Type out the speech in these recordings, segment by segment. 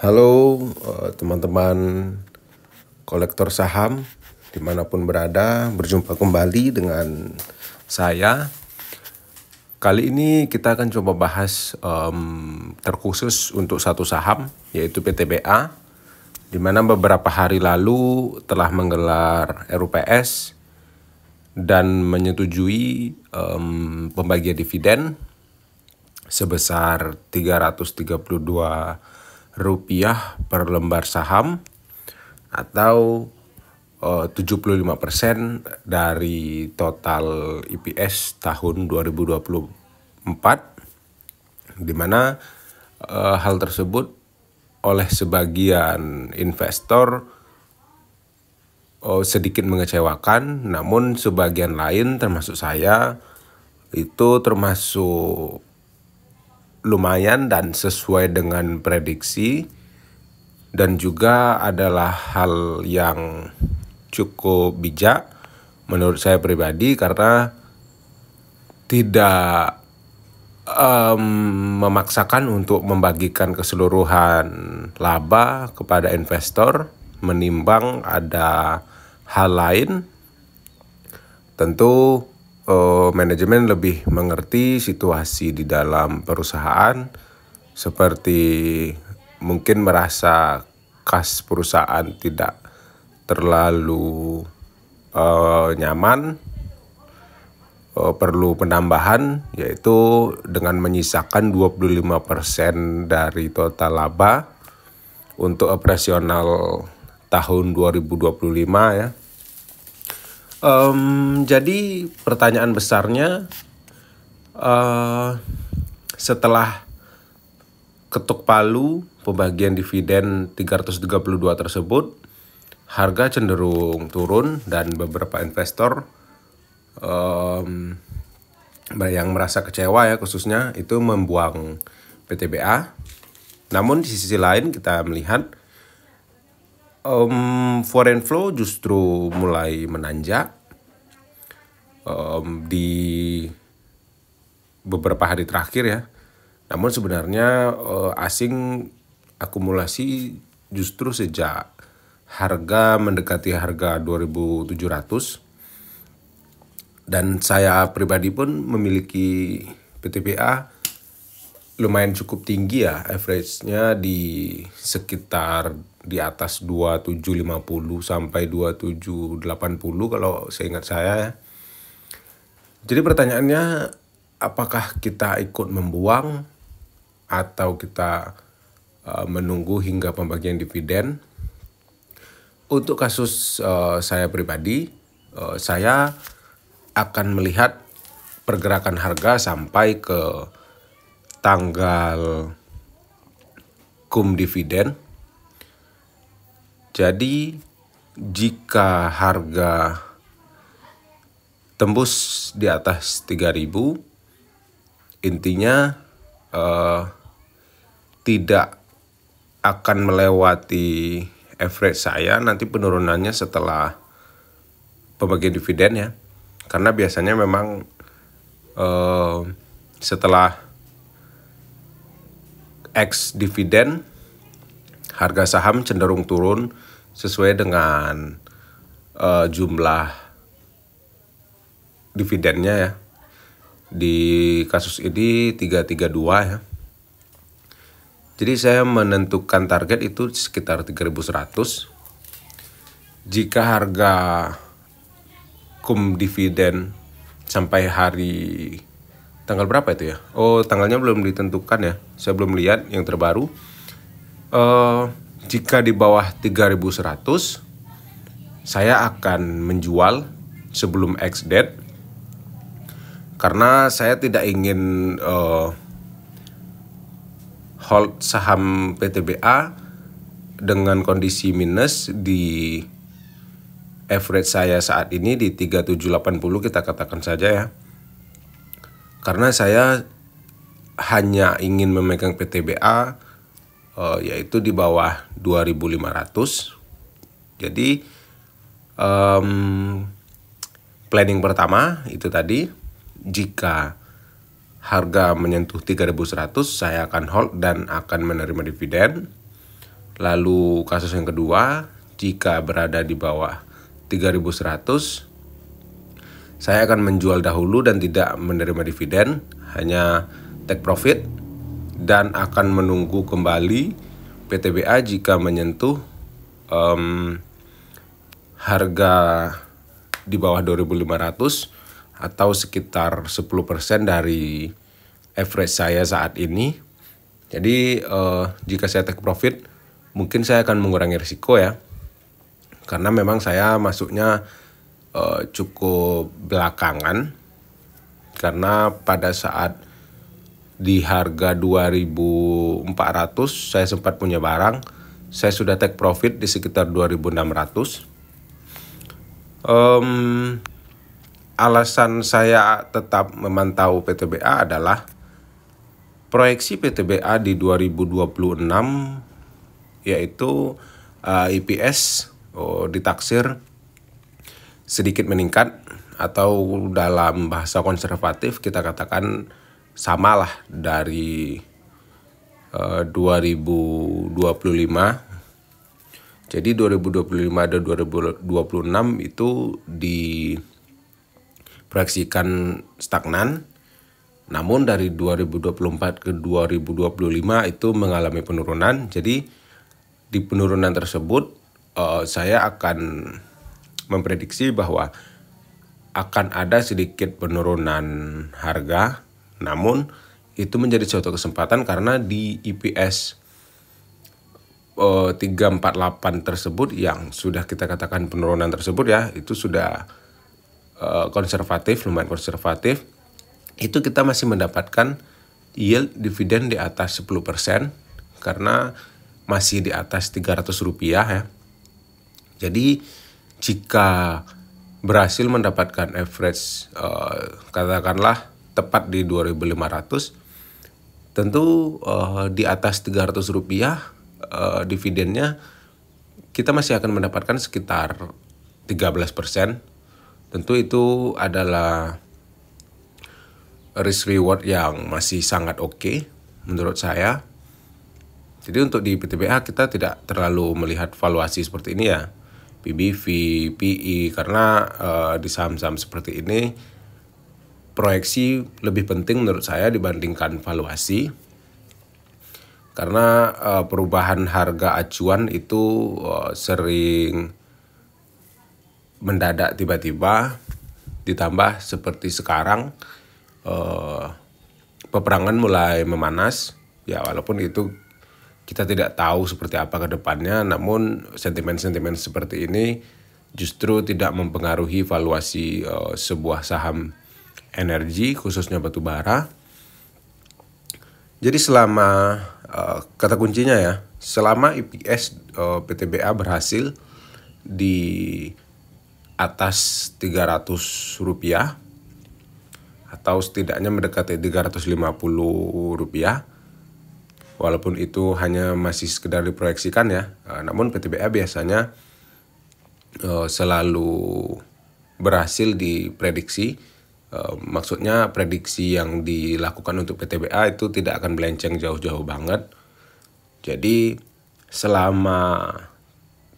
Halo teman-teman kolektor saham dimanapun berada, berjumpa kembali dengan saya. Kali ini kita akan coba bahas terkhusus untuk satu saham, yaitu PTBA, di mana beberapa hari lalu telah menggelar RUPS dan menyetujui pembagian dividen sebesar Rp332 per lembar saham atau 75% dari total EPS tahun 2024, di mana hal tersebut oleh sebagian investor sedikit mengecewakan, namun sebagian lain termasuk saya itu termasuk lumayan dan sesuai dengan prediksi, dan juga adalah hal yang cukup bijak menurut saya pribadi karena tidak memaksakan untuk membagikan keseluruhan laba kepada investor, menimbang ada hal lain. Tentu manajemen lebih mengerti situasi di dalam perusahaan, seperti mungkin merasa kas perusahaan tidak terlalu nyaman, perlu penambahan, yaitu dengan menyisakan 25% dari total laba untuk operasional tahun 2025 ya. Jadi pertanyaan besarnya, setelah ketuk palu pembagian dividen 332 tersebut, harga cenderung turun dan beberapa investor yang merasa kecewa ya, khususnya itu membuang PTBA. Namun di sisi lain kita melihat foreign flow justru mulai menanjak di beberapa hari terakhir ya. Namun sebenarnya asing akumulasi justru sejak harga mendekati harga 2.700, dan saya pribadi pun memiliki PTBA lumayan cukup tinggi ya, average-nya di sekitar di atas 2750 sampai 2780 kalau seingat saya ya. Jadi pertanyaannya, apakah kita ikut membuang atau kita menunggu hingga pembagian dividen? Untuk kasus saya pribadi, saya akan melihat pergerakan harga sampai ke tanggal cum dividen. Jadi jika harga tembus di atas 3.000, intinya tidak akan melewati average saya nanti penurunannya setelah pembagian dividen ya. Karena biasanya memang setelah ex dividen harga saham cenderung turun sesuai dengan jumlah dividennya ya. Di kasus ini 332 ya. Jadi saya menentukan target itu sekitar 3.100. Jika harga cum dividen sampai hari tanggal berapa itu ya? Oh, tanggalnya belum ditentukan ya. Saya belum lihat yang terbaru. Jika di bawah 3.100, saya akan menjual sebelum ex date, karena saya tidak ingin hold saham PTBA dengan kondisi minus di average saya saat ini di 3780, kita katakan saja ya. Karena saya hanya ingin memegang PTBA yaitu di bawah 2.500. Jadi planning pertama itu tadi, jika harga menyentuh 3.100 saya akan hold dan akan menerima dividen. Lalu kasus yang kedua, jika berada di bawah 3.100, saya akan menjual dahulu dan tidak menerima dividen, hanya take profit, dan akan menunggu kembali PTBA jika menyentuh harga di bawah 2.500 atau sekitar 10% dari average saya saat ini. Jadi jika saya take profit, mungkin saya akan mengurangi risiko ya, karena memang saya masuknya cukup belakangan, karena pada saat di harga 2.400 saya sempat punya barang, saya sudah take profit di sekitar 2.600. Alasan saya tetap memantau PTBA adalah proyeksi PTBA di 2026 yaitu EPS ditaksir sedikit meningkat, atau dalam bahasa konservatif kita katakan samalah dari 2025. Jadi 2025 dan 2026 itu diproyeksikan stagnan. Namun dari 2024 ke 2025 itu mengalami penurunan. Jadi di penurunan tersebut saya akan memprediksi bahwa akan ada sedikit penurunan harga. Namun itu menjadi suatu kesempatan karena di EPS 348 tersebut yang sudah kita katakan penurunan tersebut ya, itu sudah konservatif, lumayan konservatif. Itu kita masih mendapatkan yield dividen di atas 10% karena masih di atas Rp300 ya. Jadi jika berhasil mendapatkan average katakanlah tepat di 2.500, tentu di atas Rp300 dividennya kita masih akan mendapatkan sekitar 13%. Tentu itu adalah risk reward yang masih sangat oke menurut saya. Jadi untuk di PTBA kita tidak terlalu melihat valuasi seperti ini ya, PBV, PE, karena di saham-saham seperti ini proyeksi lebih penting menurut saya dibandingkan valuasi. Karena perubahan harga acuan itu sering mendadak tiba-tiba, ditambah seperti sekarang peperangan mulai memanas ya, walaupun itu kita tidak tahu seperti apa ke depannya, namun sentimen-sentimen seperti ini justru tidak mempengaruhi valuasi sebuah saham energi, khususnya batu bara. Jadi selama kata kuncinya ya, selama EPS PTBA berhasil di atas Rp300 atau setidaknya mendekati Rp350, walaupun itu hanya masih sekedar diproyeksikan ya, namun PTBA biasanya selalu berhasil diprediksi. Maksudnya prediksi yang dilakukan untuk PTBA itu tidak akan melenceng jauh-jauh banget. Jadi selama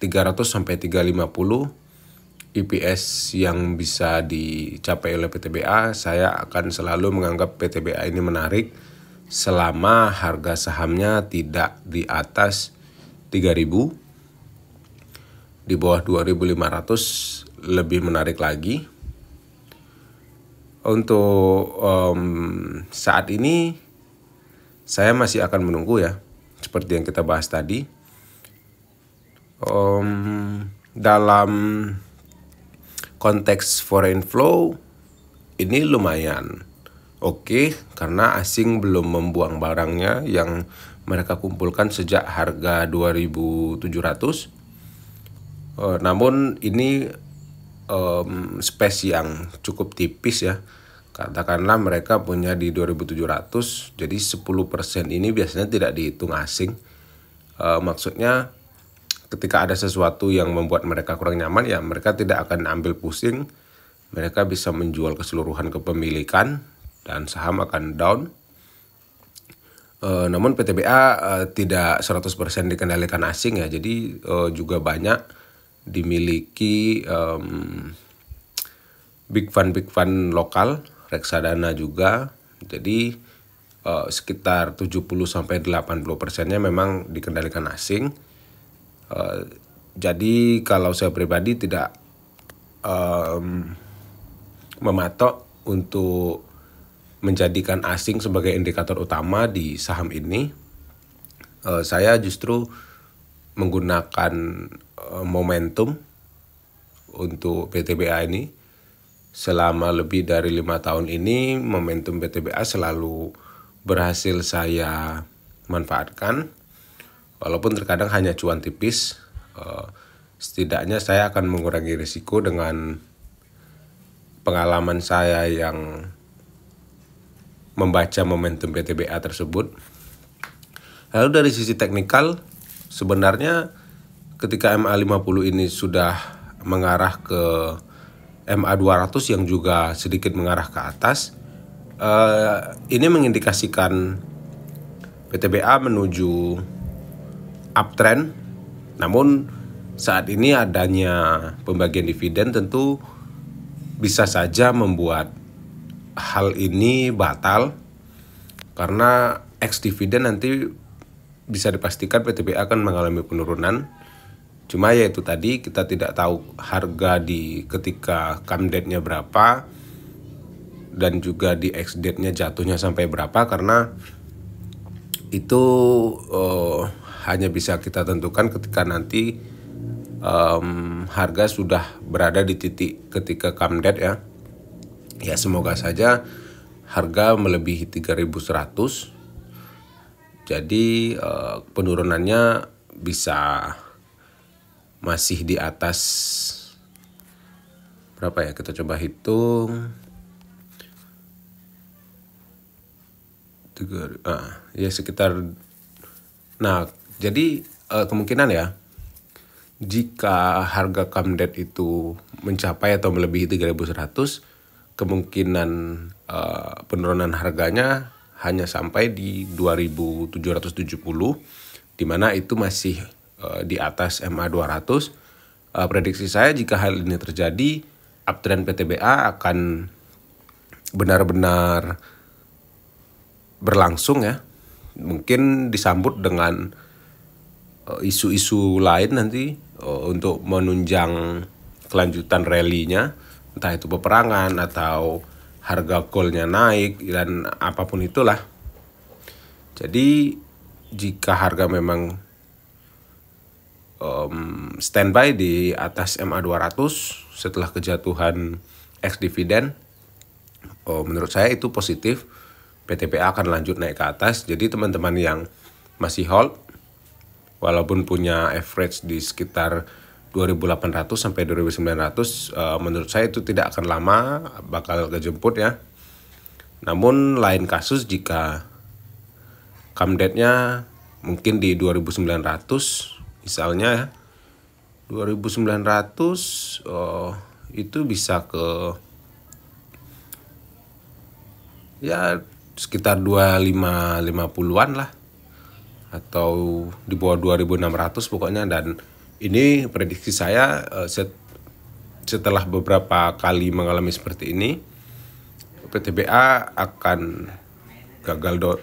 300 sampai 350 EPS yang bisa dicapai oleh PTBA, saya akan selalu menganggap PTBA ini menarik selama harga sahamnya tidak di atas 3.000. Di bawah 2.500 lebih menarik lagi. Untuk saat ini saya masih akan menunggu ya, seperti yang kita bahas tadi. Dalam konteks foreign flow ini lumayan oke, karena asing belum membuang barangnya yang mereka kumpulkan sejak harga 2.700. Namun ini space yang cukup tipis ya. Katakanlah mereka punya di 2.700, jadi 10% ini biasanya tidak dihitung asing. Maksudnya ketika ada sesuatu yang membuat mereka kurang nyaman ya, mereka tidak akan ambil pusing. Mereka bisa menjual keseluruhan kepemilikan dan saham akan down. Namun PTBA tidak 100% dikendalikan asing ya, jadi juga banyak dimiliki big fund lokal, reksadana juga. Jadi sekitar 70-80%-nya memang dikendalikan asing. Jadi kalau saya pribadi tidak mematok untuk menjadikan asing sebagai indikator utama di saham ini. Saya justru menggunakan momentum untuk PTBA ini. Selama lebih dari 5 tahun ini, momentum PTBA selalu berhasil saya manfaatkan. Walaupun terkadang hanya cuan tipis, setidaknya saya akan mengurangi risiko dengan pengalaman saya yang membaca momentum PTBA tersebut. Lalu dari sisi teknikal, sebenarnya ketika MA50 ini sudah mengarah ke MA200 yang juga sedikit mengarah ke atas, ini mengindikasikan PTBA menuju uptrend. Namun saat ini adanya pembagian dividen tentu bisa saja membuat hal ini batal, karena ex dividen nanti bisa dipastikan PTBA akan mengalami penurunan. Cuma ya itu tadi, kita tidak tahu harga di ketika come date-nya berapa dan juga di ex date-nya jatuhnya sampai berapa, karena itu hanya bisa kita tentukan ketika nanti harga sudah berada di titik ketika come date ya. Ya semoga saja harga melebihi 3.100. Jadi penurunannya bisa masih di atas berapa ya? Kita coba hitung. Ya sekitar. Nah, jadi kemungkinan ya, jika harga come date itu mencapai atau melebihi 3.100, kemungkinan penurunan harganya hanya sampai di 2.770, di mana itu masih di atas MA200. Prediksi saya jika hal ini terjadi, uptrend PTBA akan benar-benar berlangsung ya. Mungkin disambut dengan isu-isu lain nanti untuk menunjang kelanjutan rally-nya, entah itu peperangan atau harga goldnya naik dan apapun itulah. Jadi jika harga memang standby di atas MA200 setelah kejatuhan ex dividen, menurut saya itu positif. PTBA akan lanjut naik ke atas. Jadi teman-teman yang masih hold, walaupun punya average di sekitar 2.800 sampai 2.900, menurut saya itu tidak akan lama bakal kejemput ya. Namun lain kasus jika come date-nya mungkin di 2.900 misalnya ya. 2.900 itu bisa ke ya sekitar 2550-an lah, atau di bawah 2.600 pokoknya. Dan ini prediksi saya setelah beberapa kali mengalami seperti ini, PTBA akan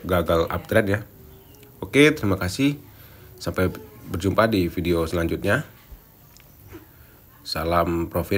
gagal uptrend ya. Oke, terima kasih. Sampai berjumpa di video selanjutnya. Salam profit.